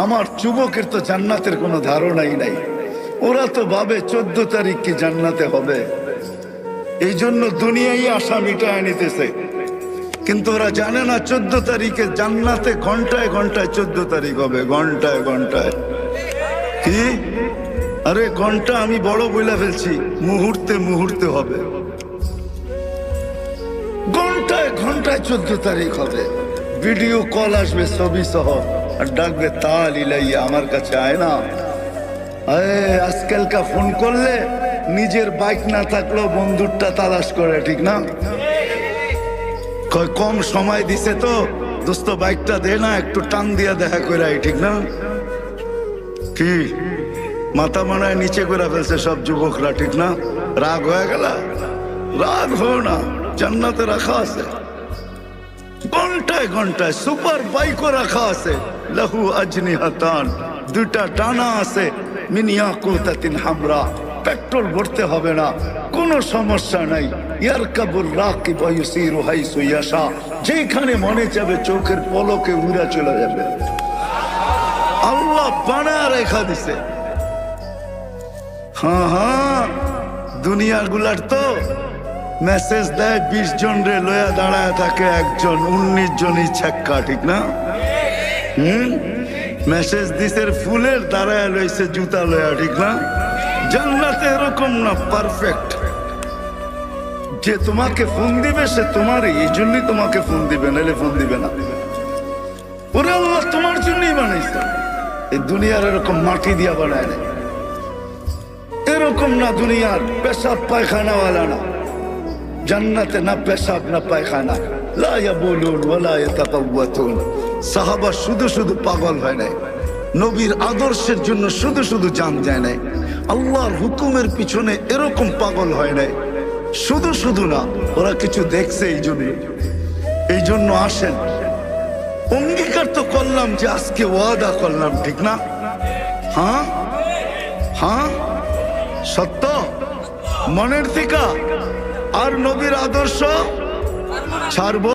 আমার যুবকের তো জান্নাতের কোনো ধারণাই নাই। ওরা তো ভাবে 14 তারিখ কি জান্নাতে হবে, এই জন্য দুনিয়ায় আশা মিটায় নিতেছে। কিন্তু ওরা জানে না 14 তারিখে জান্নাতে ঘন্টায় ঘন্টায় 14 তারিখ হবে, ঘন্টায় ঘন্টায়। কি আরে ঘন্টা আমি বড় বইলা ফেলছি, মুহূর্তে মুহূর্তে হবে, ঘন্টায় ঘন্টায় 14 তারিখ হবে। ভিডিও কল আসবে ছবি সহ, আর ডাকবে তাল ইলাইয়া আমার কাছে আয় না। আজকালকা ফোন করলে নিজের বাইক না থাকলেও বন্ধুরটা তালাশ করে, ঠিক না? কম সময় দিছে তো দোস্ত বাইকটা দে না, একটু টান দিয়া দেখা করে, ঠিক না? কি মাথা মানায় নিচে করে ফেলছে সব যুবকরা, ঠিক না? রাগ হয়ে গেল? রাগ হো না, জান্নাতে রাখা আছে ঘন্টায় ঘন্টায়। সুপার বাইকও রাখা আছে, লাহু আজনিহাতান, দুইটা ডানা আছে, মিন ইয়াকুতাতিন হামরা। পেট্রোল ভরতে হবে না, কোনো সমস্যা নাই। ইয়ারকাবুর রাকিব ওয়া ইউসিরু হাইসু ইয়াশা, যেখানে মনে যাবে চোখের পলকে উড়া চলে যাবে। আল্লাহ বানায় রেখা দিছে। হ্যাঁ, দুনিয়া গুলার তো মেসেজ দেয় 20 জন রে লয়া দাঁড়ায় থাকে একজন, 19 জনই ছক্কা, ঠিক না? মেসেজ দিছে ফুলের দাঁড়ায় লইছে জুতা লয়া, ঠিক না? জান্নাতে এরকম না, পারফেক্ট। যে তোমাকে ফোন দিবে সে তোমারই, এই জন্যই তোমাকে ফোন দিবে, নাহলে ফোন দিবে না। ওরে আল্লাহ তোমার জন্যই বানাইছে। এই দুনিয়ার এরকম মাটি দিয়া বানায় না, এরকম না। দুনিয়ার পেশাব পায়খানাওয়ালা না, জান্নাতে না পেশাব না পায়খানা। লা ইয়াবুলুন ওয়া লা ইয়াতাকাওয়াতুন। সাহাবা শুধু শুধু পাগল হয় নাই, নবীর আদর্শের জন্য শুধু শুধু জান যায় নাই, আল্লাহর হুকুমের পিছনে এরকম পাগল হয় নাই। শুধু শুধু না, ওরা কিছু দেখছে, এই জন্য আসেন। অঙ্গীকার তো করলাম যে আজকে ওয়াদা করলাম, ঠিক না? হ্যাঁ হ্যাঁ, সত্য মনের থেকে। আর নবীর আদর্শ ছাড়বো।